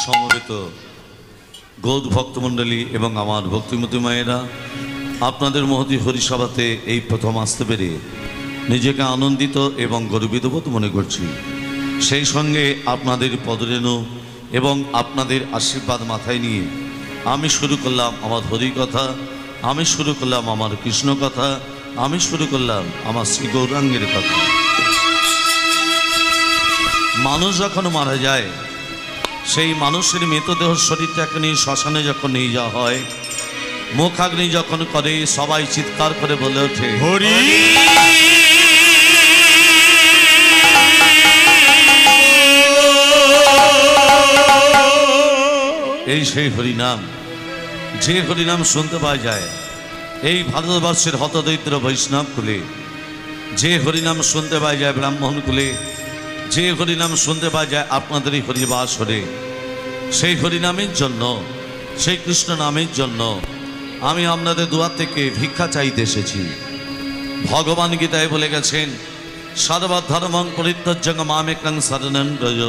সমবেত গৌড় ভক্তমণ্ডলী এবং আমার ভক্তিমতী মায়েরা, আপনাদের মহতী হরিসভাতে এই প্রথম আসতে পেরে নিজেকে আনন্দিত এবং গর্বিত বোধ মনে করছি। সেই সঙ্গে আপনাদের পদরেণু এবং আপনাদের আশীর্বাদ মাথায় নিয়ে আমি শুরু করলাম আমার হরি কথা, আমি শুরু করলাম আমার কৃষ্ণ কথা, আমি শুরু করলাম আমার শ্রী গৌরাঙ্গের কথা। মানুষ যখন মারা যায়, সেই মানুষের মৃতদেহ শরীরটাকে নিয়ে শ্মশানে যখন নিয়ে যাওয়া হয়, মুখাগ্নি যখন করে সবাই চিৎকার করে বলে ওঠে হরি। এই সেই হরিনাম, যে হরিনাম শুনতে পাওয়া যায় এই ভারতবর্ষের হতদরিদ্র বৈষ্ণব কুলে, যে হরিনাম শুনতে পাওয়া যায় ব্রাহ্মণ কুলে, যে হরিনাম শুনতে পাওয়া যায় আপনাদের এই হরিবাসরে, সেই হরিনামের জন্য, সেই কৃষ্ণ নামের জন্য আমি আপনাদের দুয়ার থেকে ভিক্ষা চাইতে এসেছি। ভগবান গীতায় বলে গেছেন, সর্বধর্মং পরিত্যজ্য মামেকং শরণং ব্রজ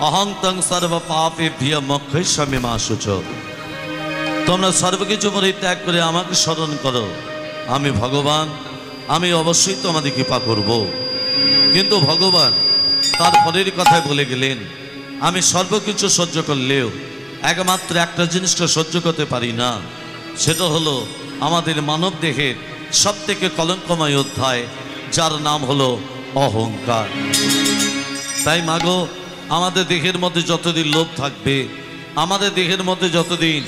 অহং তং সর্ব পাপেভ্যো মোক্ষয়িষ্যামি মা শুচঃ। তোমরা সর্বকিছু পরিত্যাগ করে আমাকে স্মরণ করো, আমি ভগবান, আমি অবশ্যই তোমাদের কৃপা করব। কিন্তু ভগবান তার পরের কথায় বলে গেলেন, আমি সর্বকিছু সহ্য করলেও একমাত্র একটা জিনিসটা সহ্য করতে পারি না, সেটা হলো আমাদের মানব দেহের সব থেকে কলঙ্কময় অধ্যায়, যার নাম হলো অহংকার। তাই মাগো, আমাদের দেহের মধ্যে যতদিন লোভ থাকবে, আমাদের দেহের মধ্যে যতদিন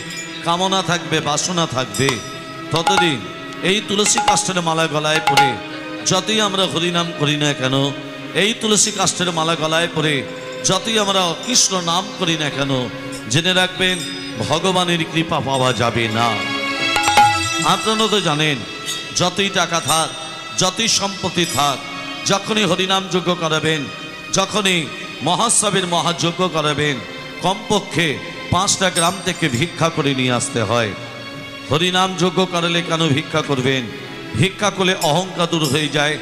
কামনা থাকবে, বাসনা থাকবে, ততদিন এই তুলসী কাষ্ঠের মালা গলায় পরে যতই আমরা হরিনাম করি না কেন, এই তুলসী কাষ্ঠের মালা গলায় পরে যতই আমরা কৃষ্ণ নাম করি না কেন, জেনে রাখবেন ভগবানের কৃপা পাওয়া যাবে না। আপনারা তো জানেন, যতই টাকা থাক, যতই সম্পত্তি থাক, যখনই হরিনাম যজ্ঞ করাবেন, যখনই মহোৎসবের মহাযজ্ঞ করাবেন, কমপক্ষে 5টা গ্রাম থেকে ভিক্ষা করে নিয়ে আসতে হয়। হরিনাম যজ্ঞ করালে কেন ভিক্ষা করবেন? ভিক্ষা করলে অহংকার দূর হয়ে যায়,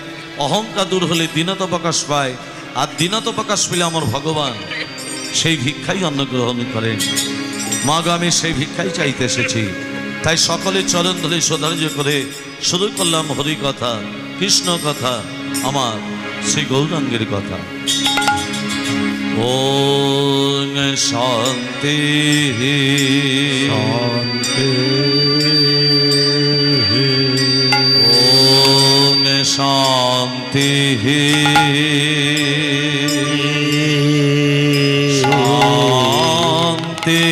অহংকার দূর হলে দীনতা প্রকাশ পায়, আর দীনতা প্রকাশ পেলে আমার ভগবান সেই ভিক্ষাই অন্নগ্রহণ করেন। মা গো, আমি সেই ভিক্ষাই চাইতে এসেছি। তাই সকলে চরণ ধরে সৌন্দর্য করে শুরু করলাম হরি কথা, কৃষ্ণ কথা, আমার শ্রী গৌরাঙ্গের কথা। ওম শান্তি শান্তি, ওম শান্তি শান্তি,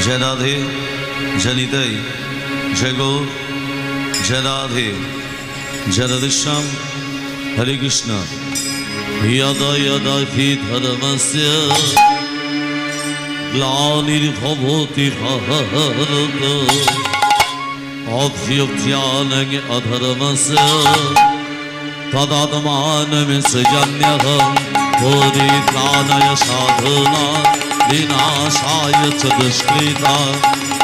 जय राधे जनितै जय गौर, जय राधे जय राधेश्याम, हरे कृष्ण। यदा यदा हि धर्मस्य ग्लानिर्भवति भारत अभ्युत्थानं अधर्मस्य तदात्मानं सृजाम्यहं परित्राणाय साधूनां विनाशाय च दुष्कृतां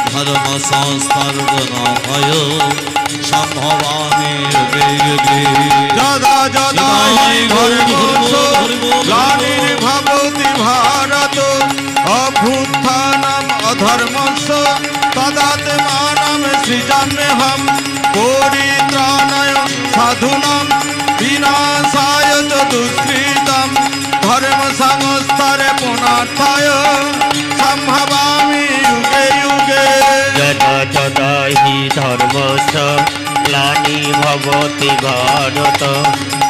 धर्म संस्थापनाय सम्भवामि युगे युगे। यदा यदा हि ग्लानिर्भवति भारत अभ्युत्थानम् अधर्मस्य तदात्मानं सृजाम्यहं परित्राणाय साधूनां विनाशाय च दुष्कृतां धर्म संस्थारे पुनर्थाय सम्भवामि युगे युगे। यदा यदा हि धर्मस्य ग्लानिर्भवति भारत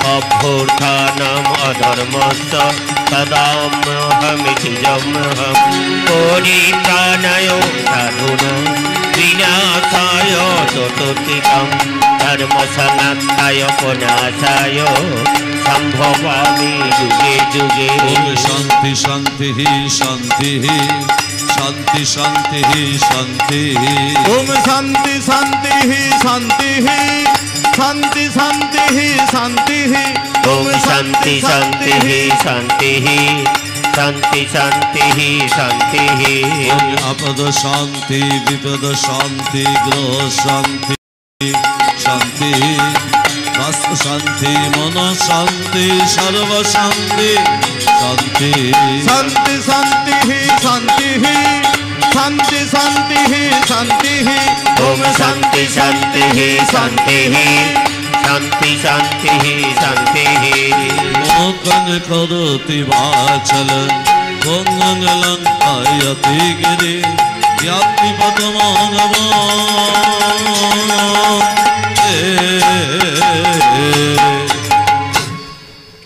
अभ्युत्थानम् अधर्मस्य तदात्मानं सृजाम्यहं परित्राणाय साधूनां विनाशाय च दुष्कृतां धर्म संस्थाय पुनर्थाय सम्भवामि युगे যুগে ওম শান্তি শান্তি শান্তি শান্তি শান্তি শান্তি ওম শান্তি শান্তি শান্তি শান্তি শান্তি শান্তি ওম শান্তি শান্তি শান্তি শান্তি শান্তি শান্তি ওম আপদ শান্তি বিপদ শান্তি গ্রহ শান্তি শান্তি বাস্তু শান্তি মন শান্তি সর্ব শান্তি শান্তি শান্তি শান্তি শান্তি শান্তি শান্তি শান্তি ওম শান্তি শান্তি শান্তি শান্তি শান্তি শান্তি মোকং করোতি বাচল গঙ্গং লঙ্কায়তি গিরি ব্যাপ্তি পদমানব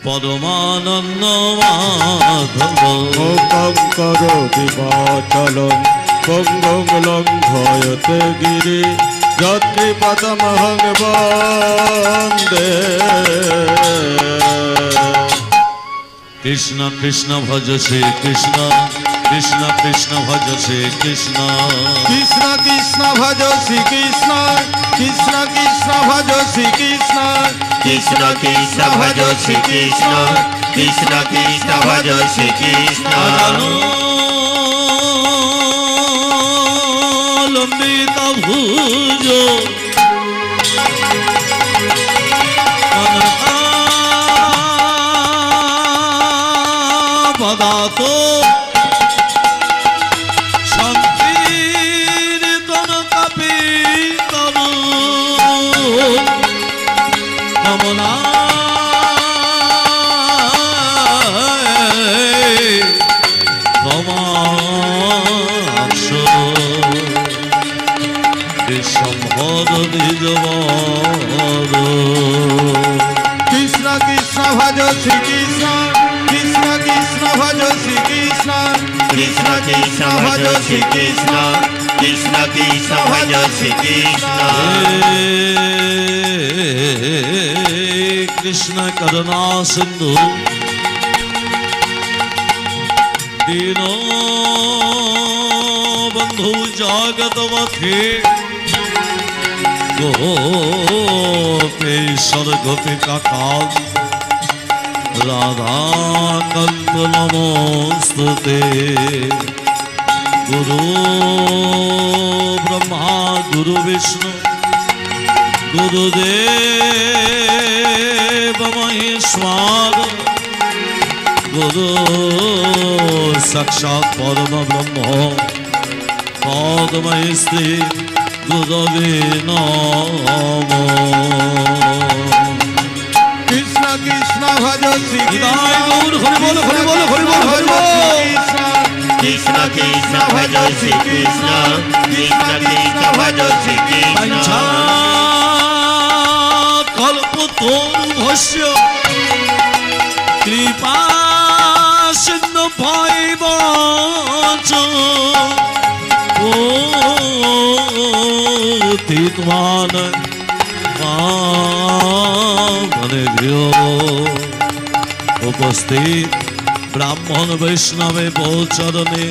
পরমানন্দ মাধব মোকং করোতি বাচলং গঙ্গং লঙ্ঘয়তে গিরি যৎকৃপতমহং বন্দে কৃষ্ণ কৃষ্ণ ভজ শ্রী কৃষ্ণ কৃষ্ণ কৃষ্ণ ভজ শ্রী কৃষ্ণ কৃষ্ণ কৃষ্ণ ভজ শ্রী কৃষ্ণ কৃষ্ণ কৃষ্ণ ভজ শ্রী কৃষ্ণ কৃষ্ণ কৃষ্ণ ভজ শ্রী কৃষ্ণ কৃষ্ণ কৃষ্ণ ভজ শ্রী কৃষ্ণ লম্বিত ভুজ পদাত সংকীর্তন কাপি তরু নমনা ক্ষমাস বিশ্বম্ভর দ্বিজবর কৃষ্ণ কৃষ্ণ ভজ শ্রী কৃষ্ণ কৃষ্ণ কৃষ্ণ ভজ শ্রী কৃষ্ণ কৃষ্ণ কৃষ্ণ ভজ শ্রী কৃষ্ণ কৃষ্ণ কৃষ্ণ ভজ শ্রী কৃষ্ণ কৃষ্ণ করুণা সিন্ধু দীন বন্ধু জগৎপথে গোপেশ্বর গোপিকা কান্ত রাধাকান্ত নমস্তুতে গুরু ব্রহ্মা গুরু বিষ্ণু গুরুদেব মহেশ্বর গুরু সাক্ষাৎ পরম ব্রহ্ম পদময় শ্রী গুরবে নমঃ কৃষ্ণ কৃষ্ণ ভজ শ্রী নিতাই গৌর হরি বল হরি বল হরি বল হরি বল কৃষ্ণ কৃষ্ণ ভজ শ্রী কৃষ্ণ কৃষ্ণ কৃষ্ণ ভজ শ্রী কৃষ্ণ কল্পতরুভস্য কৃপা সিন্ধু ভৈবচ পতিতমান পাবনেভ্যো উপস্থিত ব্রাহ্মণ বৈষ্ণবে চরণে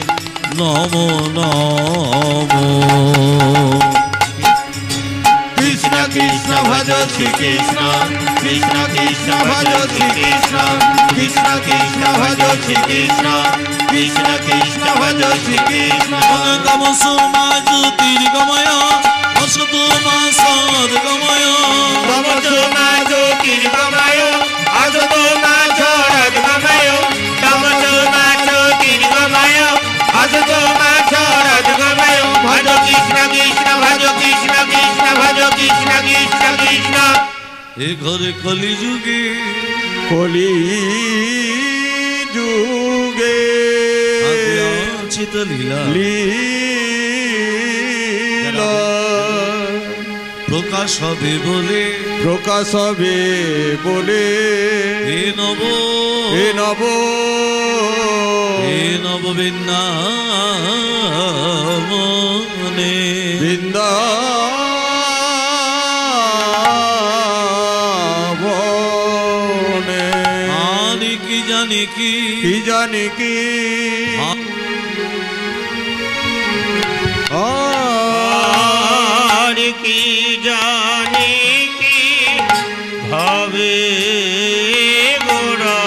নমো নমো কৃষ্ণ কৃষ্ণ ভজ শ্রী কৃষ্ণ কৃষ্ণ কৃষ্ণ ভজ শ্রী কৃষ্ণ কৃষ্ণ কৃষ্ণ ভজ শ্রী কৃষ্ণ কৃষ্ণ কৃষ্ণ ভজ শ্রী কৃষ্ণ তমসো মা জ্যোতির্গময় অসতো মা সদ্গময় তমসো মা জ্যোতির্গময় অসতো মা সদ্গময় তমসো মা জ্যোতির্গময় অসতো মা সদ্গময় ভজ কৃষ্ণ কৃষ্ণ ভজ কৃষ্ণ কৃষ্ণ ভজ কৃষ্ণ কৃষ্ণ কৃষ্ণ এ ঘরে কলি যুগে কলি যুগে আচিত লীলা লীলা প্রকাশ হবে বলে প্রকাশ হবে বলে এ নব বৃন্দাবনে বৃন্দাবনে আনি কি জানি কি কি জানি কি আর কি জানি কি ভাবে গোরা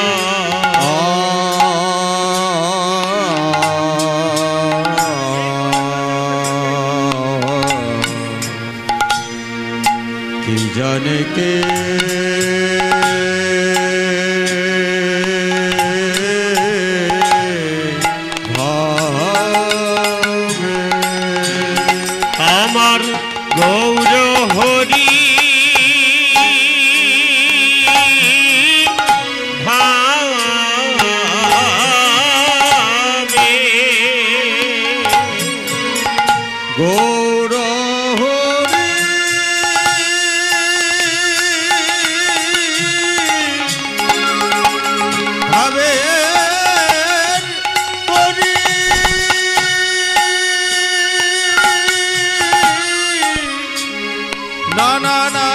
কি জানে কে আমার গৌর হরি ভাবে গৌর হরি ভাবে হরি না না না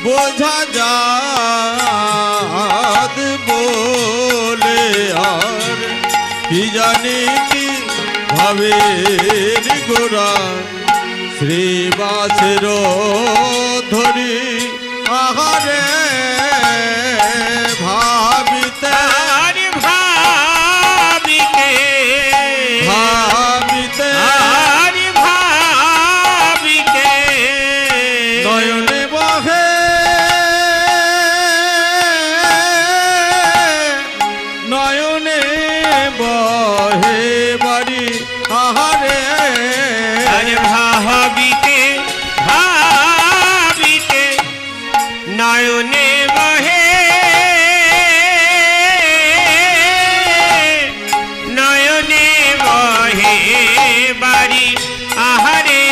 বোঝা যাদ বলে আর কি জানি কি ভাবে গোরা শ্রীবাসের ধরি আহারে ভাবিতে ভাবিতে ভাবিতে ভাবিতে নয়নে বহে নয়নে বহে বাড়ি আহারে আরে ভাবিতে ভাবিতে নয়নে বহে নয়নে বহে বাড়ি আহারে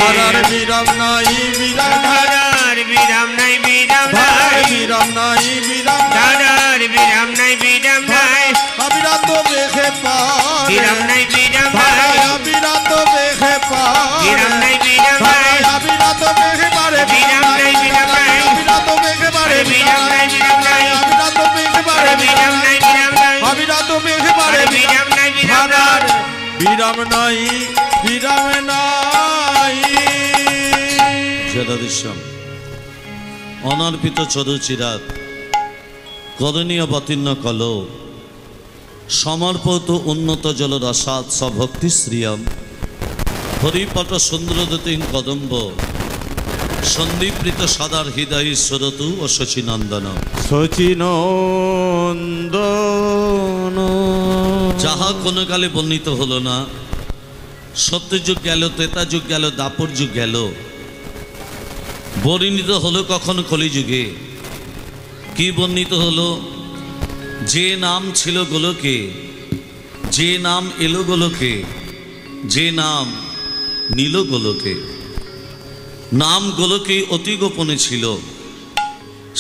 ধরার বিরাম নাই বিরাম ধরার বিরাম নাই বিরাম নাই বিরাম নাই বিরাম ধরার বিরাম নাই বিরাম নাই অবিরত বেখে পা বিরাম নাই বিরাম নাই অবিরত বেখে পা বিরাম নাই বিরাম নাই অবিরত বেখে পারে বিরাম নাই বিরাম নাই অবিরত বেখে পারে বিরাম নাই বিরাম নাই অবিরত বেখে পারে বিরাম নাই বিরাম নাই অবিরত বেখে পারে বিরাম নাই বিরাম নাই বিরাম নাই বিরাম নাই জগদীশ্বর অনর্পিত চরুচিরাত করণীয় অবতীর্ণ কল সমর্পিত উন্নত জল রসাদ সভক্তি শ্রিয়ম হরিপট সুন্দরদতিং কদম্ব সন্দীপৃত সাদার হৃদয় সরতু ও শচীনন্দন শচীনন্দন যাহা কোনো কালে বর্ণিত হলো না, সত্যযুগ গেল, ত্রেতা যুগ গেল, দাপর যুগ গেল, বর্ণিত হলো কখন কলিযুগে। কি বর্ণিত হলো? যে নাম ছিল গোলকে, যে নাম এলো গোলকে, যে নাম নীল গোলকে, নাম গোলকে অতি গোপনে ছিল,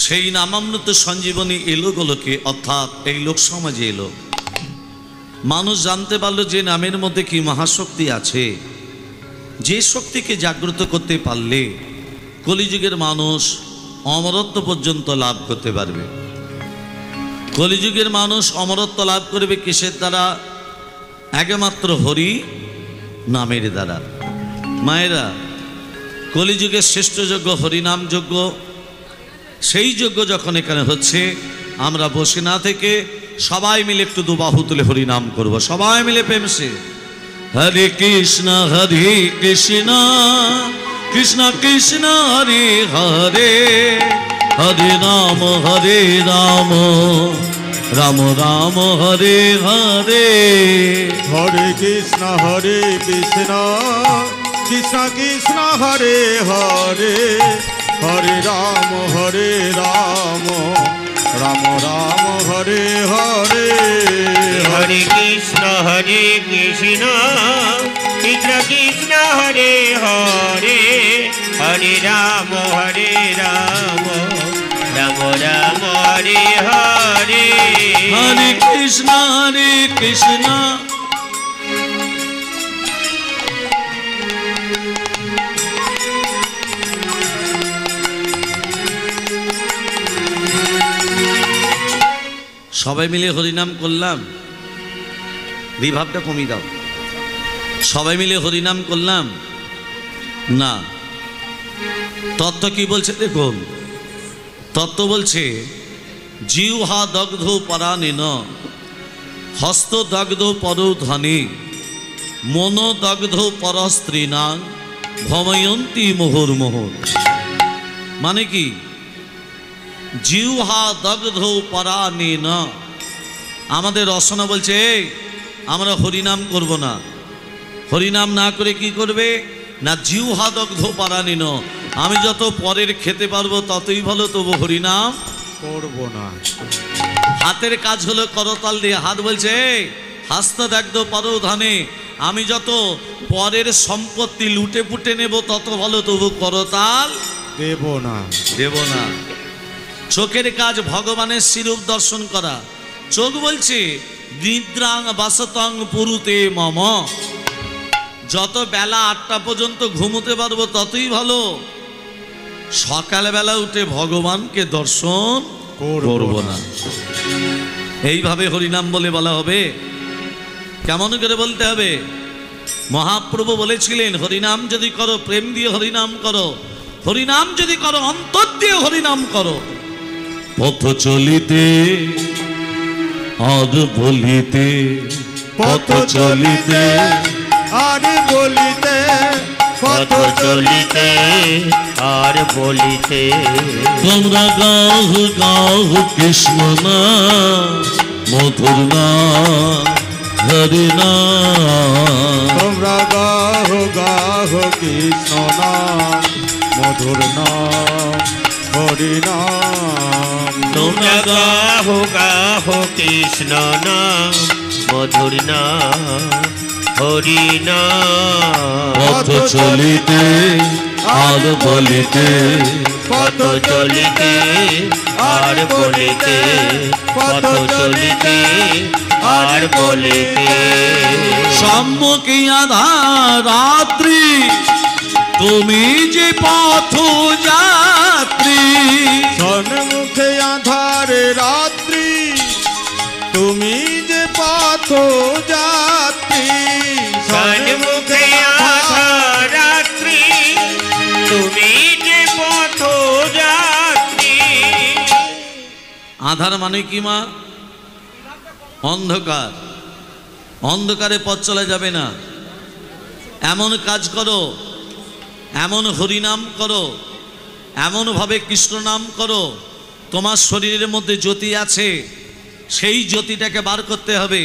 সেই নামামৃত সঞ্জীবনী এলো গোলকে, অর্থাৎ এই লোক সমাজে এলো। মানুষ জানতে পারলো যে নামের মধ্যে কি মহাশক্তি আছে, যে শক্তিকে জাগ্রত করতে পারলে কলিযুগের মানুষ অমরত্ব পর্যন্ত লাভ করতে পারবে। কলিযুগের মানুষ অমরত্ব লাভ করবে কিসের দ্বারা? একমাত্র হরি নামের দ্বারা। মায়েরা, কলিযুগের শ্রেষ্ঠ যজ্ঞ হরিনাম যজ্ঞ। সেই যজ্ঞ যখন এখানে হচ্ছে, আমরা বসে না থেকে সবাই মিলে একটু দুবাহু তুলে হরিনাম করব, সবাই মিলে প্রেমসে। হরে কৃষ্ণ কৃষ্ণ কৃষ্ণ হরে হরে, হরে রাম রাম রাম হরে হরে। হরে কৃষ্ণ কৃষ্ণ কৃষ্ণ হরে হরে, হরে রাম রাম রাম হরে হরে। হরে কৃষ্ণ কৃষ্ণ কৃষ্ণ হরে হরে, হরে রাম রাম রাম হরে হরে। হরে কৃষ্ণ কৃষ্ণ সবাই মিলে হরিনাম করলাম, রিভাবটা কমিয়ে দাও। সবাই মিলে হরিনাম করলাম না, তত্ত্ব কি বলছে দেখুন। তত্ত্ব বলছে জিহ্বা দগ্ধ পরাণেন, হস্ত দগ্ধ পরধনে, মন দগ্ধ পরস্ত্রীণাং ভময়ন্তী মুহুর্মুহুঃ। মানে কি? জিহ্বা দগ্ধ পরাণেন, আমাদের রসনা বলছে এই আমরা হরিনাম করব না। হরিনাম না করে কি করবে না, জিহ্বা দগ্ধ পরাণেন, আমি যত পরের খেতে পারবো ততই ভালো, তবু হরিনাম করব না। হাতের কাজ হলো করতাল দিয়ে, হাত বলছে এই হাস্ত দগ্ধ পরধনে, আমি যত পরের সম্পত্তি লুটে পুটে নেব তত ভালো, তবু করতাল দেব না। দেব না। চোখের কাজ ভগবানের স্বরূপ দর্শন করা। চোখ বলছে নিদ্রাং বাসতং পুরুতে মম, যত বেলা 8টা পর্যন্ত ঘুমোতে পারবো ততই ভালো, সকালবেলা উঠে ভগবানকে দর্শন করব না। এইভাবে হরিনাম বলে বলা হবে। কেমন করে বলতে হবে? মহাপ্রভু বলেছিলেন হরিনাম যদি করো প্রেম দিয়ে হরিনাম করো, হরিনাম যদি করো অন্তর দিয়ে হরিনাম করো। পথ চলিতে আর বলিতে, পথ চলিতে আর বলিতে, পথ চলিতে আর বলিতে, তোমরা গাও গাও কৃষ্ণ নাম, মধুর নাম হরি নাম। তোমরা গাহ গাহ কৃষ্ণ নাম, মধুর নাম হরি নাম। তোমরা গাহো গাহো কৃষ্ণ নাম, মধুর নাম হরি নাম। পথ চলিতে আর বলিতে, পথ চলিতে আর বলিতে, পথ চলিতে আর বলিতে, সম্মুখে আধার রাত্রি, তুমি যে পথ যাত্রী। সন্মুখে আধারে রাত্রি, তুমি যে পথ যাত্রী। সন্মুখে আধার রাত্রি, তুমি যে পথ যাত্রী। আধার মানে কি মা? অন্ধকার। অন্ধকারে পথ চলা যাবে না। এমন কাজ করো, এমন হরিনাম করো, এমনভাবে কৃষ্ণ নাম করো, তোমার শরীরের মধ্যে জ্যোতি আছে, সেই জ্যোতিটাকে বার করতে হবে।